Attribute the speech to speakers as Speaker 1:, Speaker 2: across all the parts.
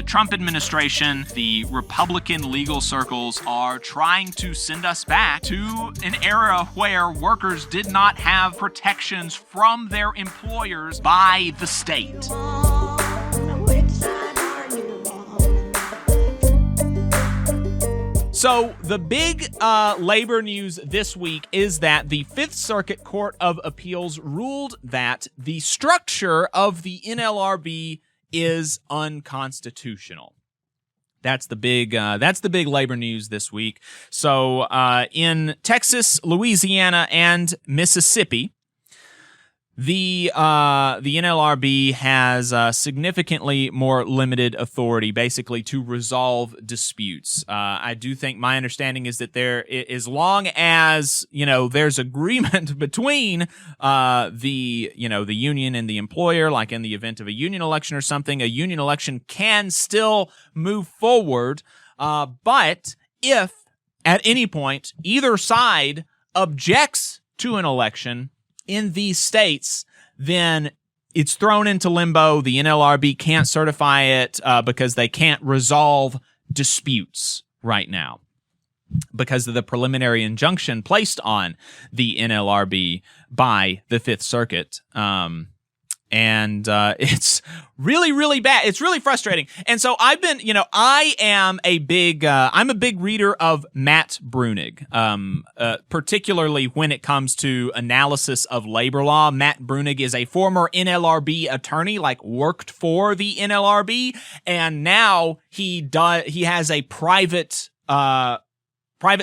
Speaker 1: The Trump administration, the Republican legal circles are trying to send us back to an era where workers did not have protections from their employers by the state. So the big labor news this week is that the Fifth Circuit Court of Appeals ruled that the structure of the NLRB is unconstitutional. That's the big labor news this week. So in Texas, Louisiana, and Mississippi, the NLRB has significantly more limited authority, basically, to resolve disputes. I do think my understanding is that as long as there's agreement between the union and the employer, like in the event of a union election or something, a union election can still move forward. But if at any point either side objects to an election in these states, then it's thrown into limbo. The NLRB can't certify it because they can't resolve disputes right now because of the preliminary injunction placed on the NLRB by the Fifth Circuit. And it's really, really bad. It's really frustrating. And so I've been, I'm a big reader of Matt Bruenig, particularly when it comes to analysis of labor law. Matt Bruenig is a former NLRB attorney, worked for the NLRB, and now he has a private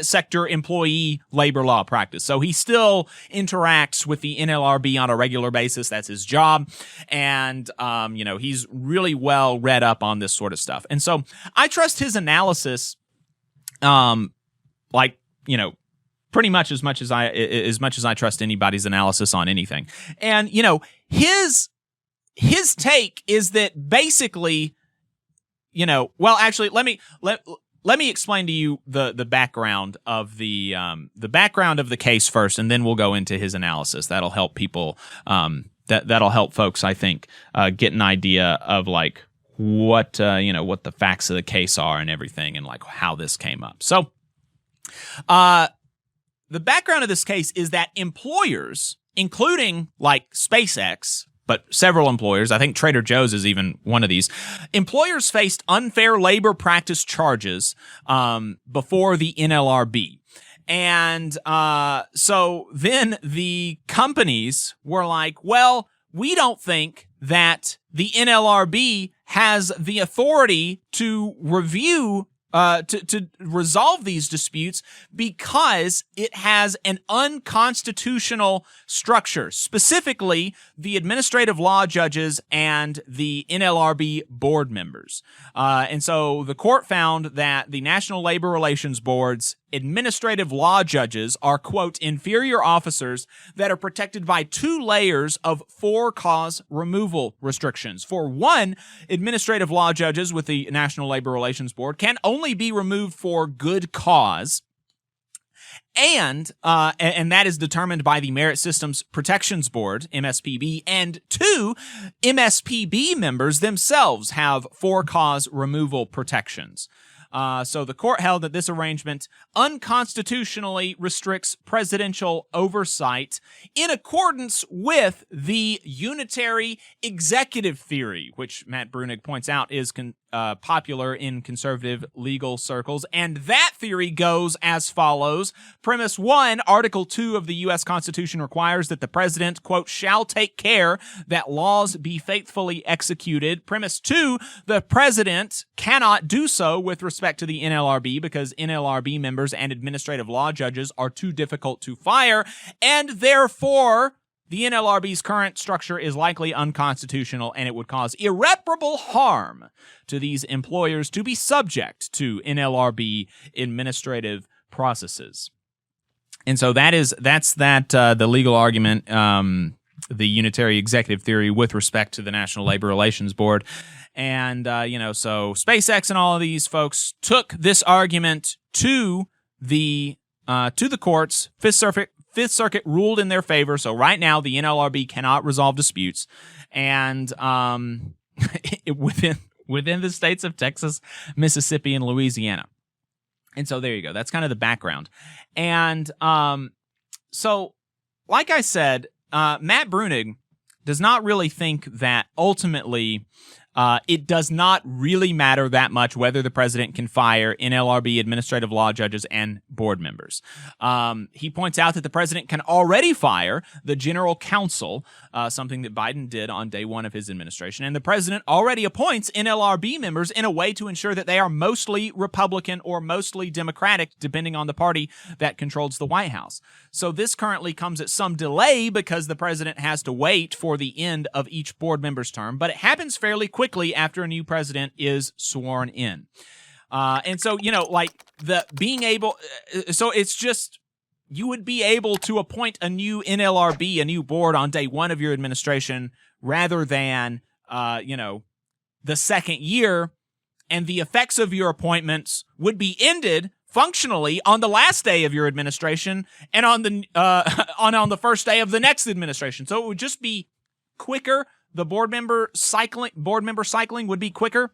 Speaker 1: sector employee labor law practice. So he still interacts with the NLRB on a regular basis. That's his job. And, he's really well read up on this sort of stuff. And so I trust his analysis, pretty much as much as I trust anybody's analysis on anything. And, his take is that basically, let me explain to you the background of the background of the case first, and then we'll go into his analysis. That'll help people. That'll help folks, I think, get an idea of what the facts of the case are and everything, and how this came up. So, the background of this case is that employers, including SpaceX, but several employers, I think Trader Joe's is even one of these, employers faced unfair labor practice charges before the NLRB. And so then the companies were like, well, we don't think that the NLRB has the authority to review to resolve these disputes because it has an unconstitutional structure, specifically the administrative law judges and the NLRB board members. And so the court found that the National Labor Relations Board's administrative law judges are, quote, inferior officers that are protected by two layers of for-cause removal restrictions. For one, administrative law judges with the National Labor Relations Board can only be removed for good cause, and that is determined by the Merit Systems Protections Board, MSPB, and two, MSPB members themselves have for-cause removal protections. So the court held that this arrangement unconstitutionally restricts presidential oversight in accordance with the unitary executive theory, which Matt Bruenig points out is popular in conservative legal circles. And that theory goes as follows. Premise 1, Article 2 of the U.S. Constitution requires that the president, quote, shall take care that laws be faithfully executed. Premise 2, the president cannot do so with respect to the NLRB because NLRB members and administrative law judges are too difficult to fire, and therefore the NLRB's current structure is likely unconstitutional, and it would cause irreparable harm to these employers to be subject to NLRB administrative processes. And so that's the legal argument, the unitary executive theory with respect to the National Labor Relations Board. And, so SpaceX and all of these folks took this argument to the courts. Fifth Circuit ruled in their favor. So right now, the NLRB cannot resolve disputes. And within within the states of Texas, Mississippi, and Louisiana. And so there you go. That's kind of the background. And so, like I said, Matt Brunig does not really think that ultimately it does not really matter that much whether the president can fire NLRB administrative law judges and board members. He points out that the president can already fire the general counsel, something that Biden did on day one of his administration, and the president already appoints NLRB members in a way to ensure that they are mostly Republican or mostly Democratic, depending on the party that controls the White House. So this currently comes at some delay because the president has to wait for the end of each board member's term, but it happens fairly quickly after a new president is sworn in. And so, like the being able, so it's just, you would be able to appoint a new NLRB, a new board on day one of your administration rather than, the second year. And the effects of your appointments would be ended functionally on the last day of your administration and on the, on the first day of the next administration. So it would just be quicker. The board member cycling would be quicker,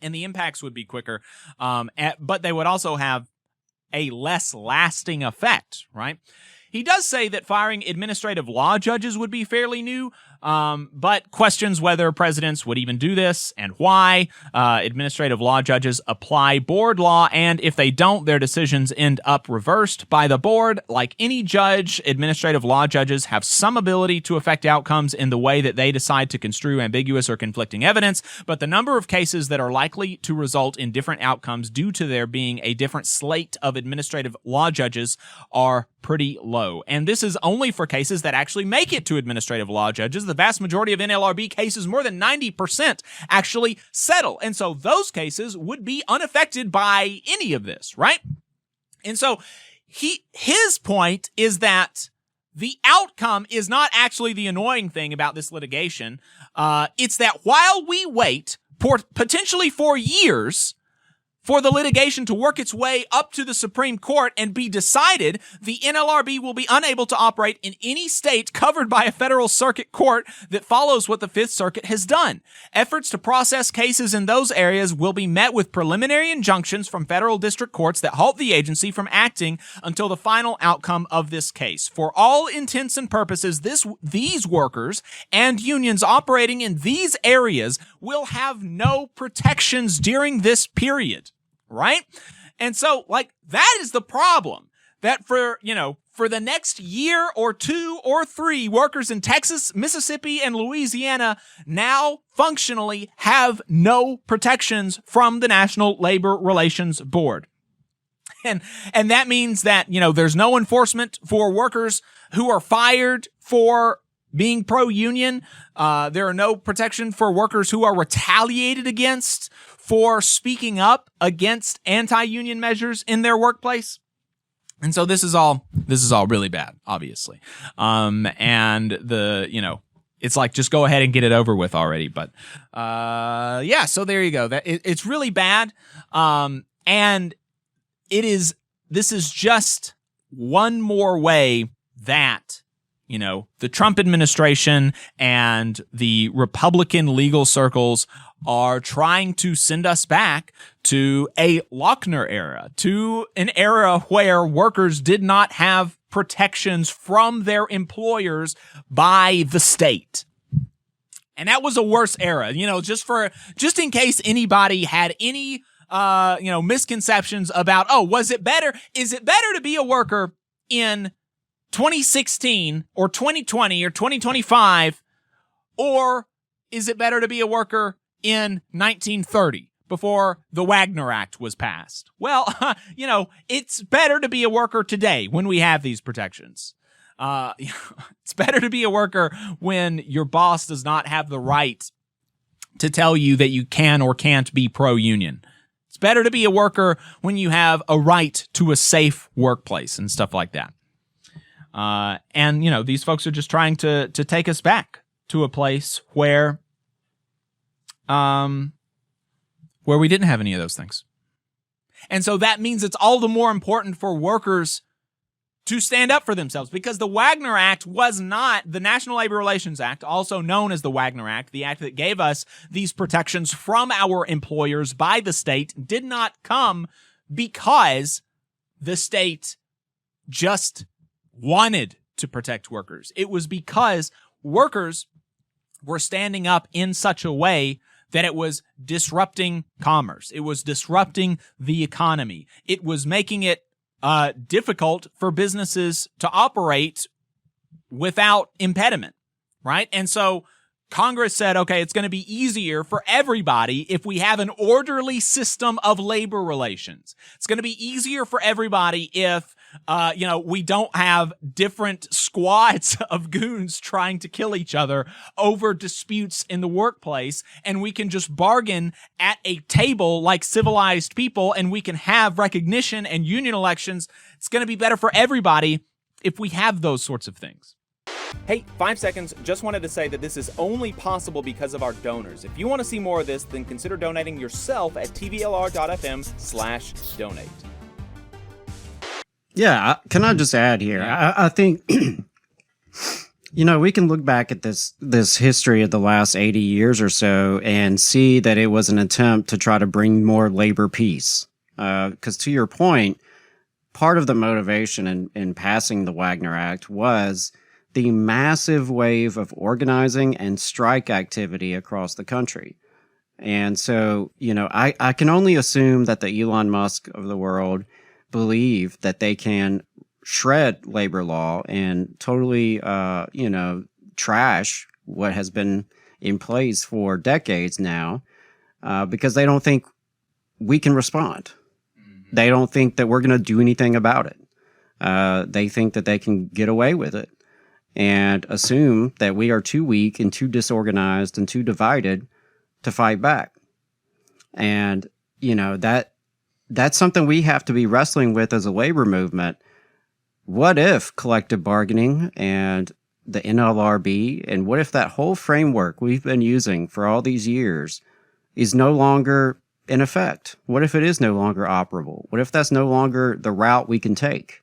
Speaker 1: and the impacts would be quicker. But they would also have a less lasting effect, right? He does say that firing administrative law judges would be fairly new, but questions whether presidents would even do this and why. Administrative law judges apply board law, and if they don't, their decisions end up reversed by the board. Like any judge, administrative law judges have some ability to affect outcomes in the way that they decide to construe ambiguous or conflicting evidence, but the number of cases that are likely to result in different outcomes due to there being a different slate of administrative law judges are pretty low. And this is only for cases that actually make it to administrative law judges. The vast majority of NLRB cases, more than 90%, actually settle. And so those cases would be unaffected by any of this, right? And so his point is that the outcome is not actually the annoying thing about this litigation. It's that while we wait potentially for years for the litigation to work its way up to the Supreme Court and be decided, the NLRB will be unable to operate in any state covered by a federal circuit court that follows what the Fifth Circuit has done. Efforts to process cases in those areas will be met with preliminary injunctions from federal district courts that halt the agency from acting until the final outcome of this case. For all intents and purposes, these workers and unions operating in these areas will have no protections during this period. Right? And so, that is the problem. That for the next year or two or three, workers in Texas, Mississippi, and Louisiana now functionally have no protections from the National Labor Relations Board. And that means that, there's no enforcement for workers who are fired for being pro-union. There are no protection for workers who are retaliated against for speaking up against anti-union measures in their workplace. And so this is all really bad, obviously. And it's like, just go ahead and get it over with already. But, so there you go. It's really bad. And this is just one more way that, the Trump administration and the Republican legal circles are trying to send us back to a Lochner era, to an era where workers did not have protections from their employers by the state. And that was a worse era, just in case anybody had any, misconceptions about, is it better to be a worker in 2016 or 2020 or 2025, or is it better to be a worker in 1930 before the Wagner Act was passed? Well, it's better to be a worker today when we have these protections. It's better to be a worker when your boss does not have the right to tell you that you can or can't be pro-union. It's better to be a worker when you have a right to a safe workplace and stuff like that. And these folks are just trying to take us back to a place where we didn't have any of those things. And so that means it's all the more important for workers to stand up for themselves, because the Wagner Act was not the National Labor Relations Act, also known as the Wagner Act, the act that gave us these protections from our employers by the state, did not come because the state just wanted to protect workers. It was because workers were standing up in such a way that it was disrupting commerce. It was disrupting the economy. It was making it difficult for businesses to operate without impediment, right? And so Congress said, okay, it's going to be easier for everybody if we have an orderly system of labor relations. It's going to be easier for everybody if, we don't have different squads of goons trying to kill each other over disputes in the workplace, and we can just bargain at a table like civilized people, and we can have recognition and union elections. It's going to be better for everybody if we have those sorts of things. Hey, 5 seconds. Just wanted to say that this is only possible because of our donors. If you want to see more of this, then consider donating yourself at tvlr.fm/donate.
Speaker 2: Yeah, can I just add here? I think, we can look back at this history of the last 80 years or so and see that it was an attempt to try to bring more labor peace. Because to your point, part of the motivation in passing the Wagner Act was the massive wave of organizing and strike activity across the country. And so, I can only assume that the Elon Musk of the world believe that they can shred labor law and totally, trash what has been in place for decades now, because they don't think we can respond. Mm-hmm. They don't think that we're going to do anything about it. They think that they can get away with it and assume that we are too weak and too disorganized and too divided to fight back. And, that's something we have to be wrestling with as a labor movement. What if collective bargaining and the NLRB, and what if that whole framework we've been using for all these years is no longer in effect? What if it is no longer operable? What if that's no longer the route we can take?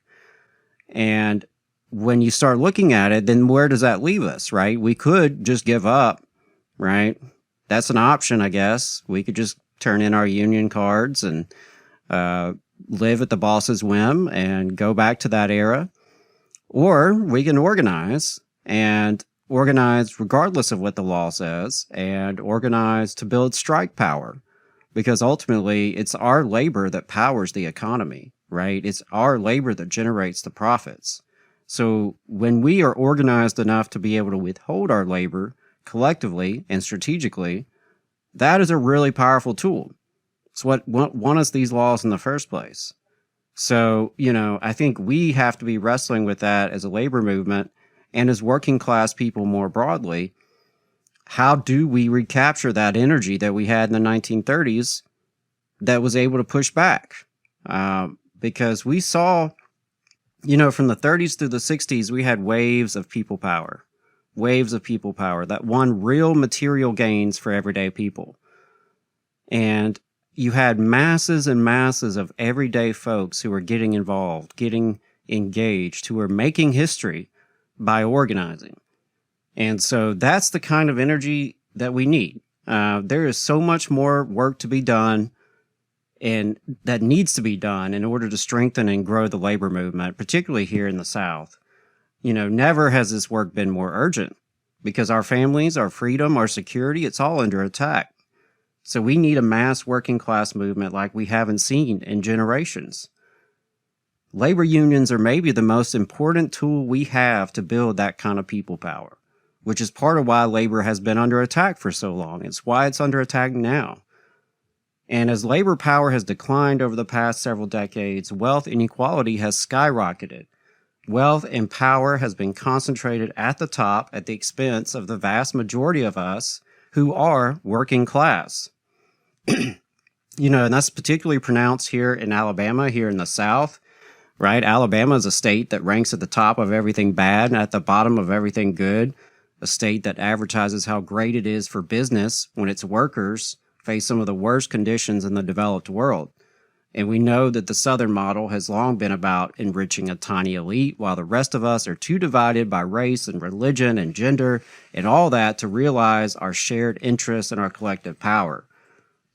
Speaker 2: And when you start looking at it, then where does that leave us, right? We could just give up, right? That's an option, I guess. We could just turn in our union cards and live at the boss's whim and go back to that era. Or we can organize regardless of what the law says, and organize to build strike power, because ultimately it's our labor that powers the economy, right? It's our labor that generates the profits. So when we are organized enough to be able to withhold our labor collectively and strategically, that is a really powerful tool. It's what won us these laws in the first place. So, I think we have to be wrestling with that as a labor movement and as working class people more broadly. How do we recapture that energy that we had in the 1930s that was able to push back? Because we saw, from the 30s through the 60s, we had waves of people power that won real material gains for everyday people. And you had masses and masses of everyday folks who were getting involved, getting engaged, who were making history by organizing. And so that's the kind of energy that we need. There is so much more work to be done, and that needs to be done in order to strengthen and grow the labor movement, particularly here in the South. Never has this work been more urgent, because our families, our freedom, our security, it's all under attack. So we need a mass working class movement like we haven't seen in generations. Labor unions are maybe the most important tool we have to build that kind of people power, which is part of why labor has been under attack for so long. It's why it's under attack now. And as labor power has declined over the past several decades, wealth inequality has skyrocketed. Wealth and power has been concentrated at the top at the expense of the vast majority of us who are working class. And that's particularly pronounced here in Alabama, here in the South, right? Alabama is a state that ranks at the top of everything bad and at the bottom of everything good, a state that advertises how great it is for business when its workers face some of the worst conditions in the developed world. And we know that the Southern model has long been about enriching a tiny elite while the rest of us are too divided by race and religion and gender and all that to realize our shared interests and our collective power.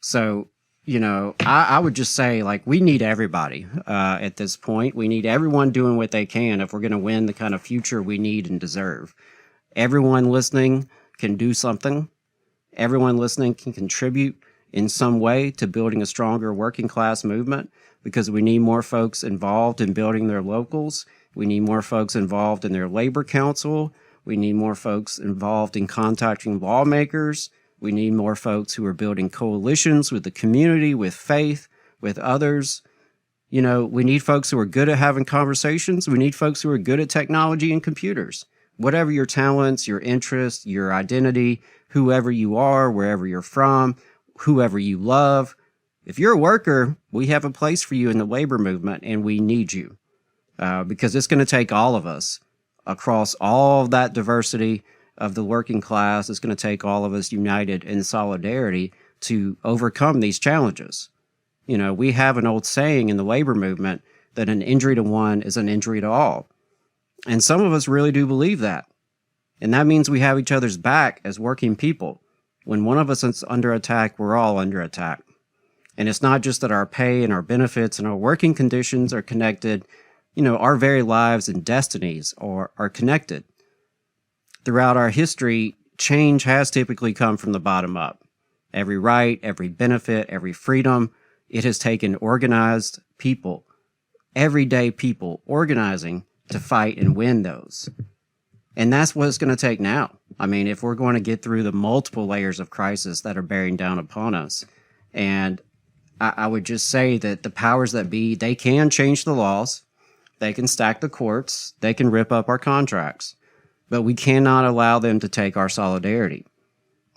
Speaker 2: So, I would just say, like, we need everybody at this point. We need everyone doing what they can if we're going to win the kind of future we need and deserve. Everyone listening can do something. Everyone listening can contribute in some way to building a stronger working class movement, because we need more folks involved in building their locals. We need more folks involved in their labor council. We need more folks involved in contacting lawmakers. We need more folks who are building coalitions with the community, with faith, with others. We need folks who are good at having conversations. We need folks who are good at technology and computers. Whatever your talents, your interests, your identity, whoever you are, wherever you're from, whoever you love. If you're a worker, we have a place for you in the labor movement, and we need you because it's going to take all of us across all of that diversity of the working class. It's going to take all of us united in solidarity to overcome these challenges. We have an old saying in the labor movement that an injury to one is an injury to all. And some of us really do believe that. And that means we have each other's back as working people. When one of us is under attack, we're all under attack. And it's not just that our pay and our benefits and our working conditions are connected. Our very lives and destinies are connected. Throughout our history, change has typically come from the bottom up. Every right, every benefit, every freedom, it has taken organized people, everyday people, organizing to fight and win those. And that's what it's going to take now. If we're going to get through the multiple layers of crisis that are bearing down upon us. And I would just say that the powers that be, they can change the laws. They can stack the courts. They can rip up our contracts. But we cannot allow them to take our solidarity.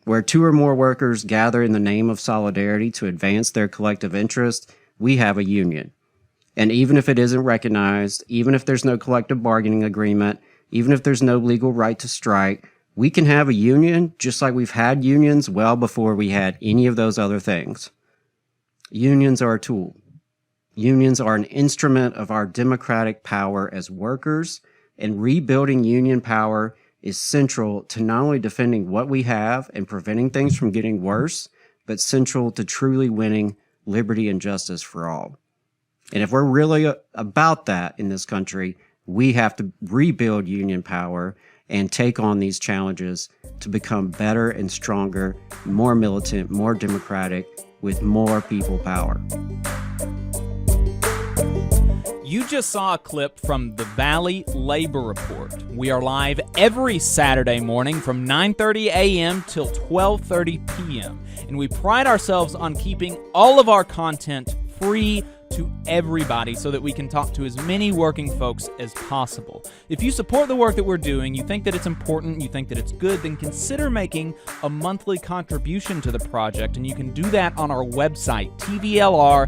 Speaker 2: Where two or more workers gather in the name of solidarity to advance their collective interest, we have a union. And even if it isn't recognized, even if there's no collective bargaining agreement, even if there's no legal right to strike, we can have a union just like we've had unions well before we had any of those other things. Unions are a tool. Unions are an instrument of our democratic power as workers, and rebuilding union power is central to not only defending what we have and preventing things from getting worse, but central to truly winning liberty and justice for all. And if we're really about that in this country, we have to rebuild union power and take on these challenges to become better and stronger, more militant, more democratic, with more people power.
Speaker 1: You just saw a clip from the Valley Labor Report. We are live every Saturday morning from 9:30 a.m. till 12:30 p.m. And we pride ourselves on keeping all of our content free to everybody so that we can talk to as many working folks as possible. If you support the work that we're doing, you think that it's important, you think that it's good, then consider making a monthly contribution to the project, and you can do that on our website, tvlr.fm.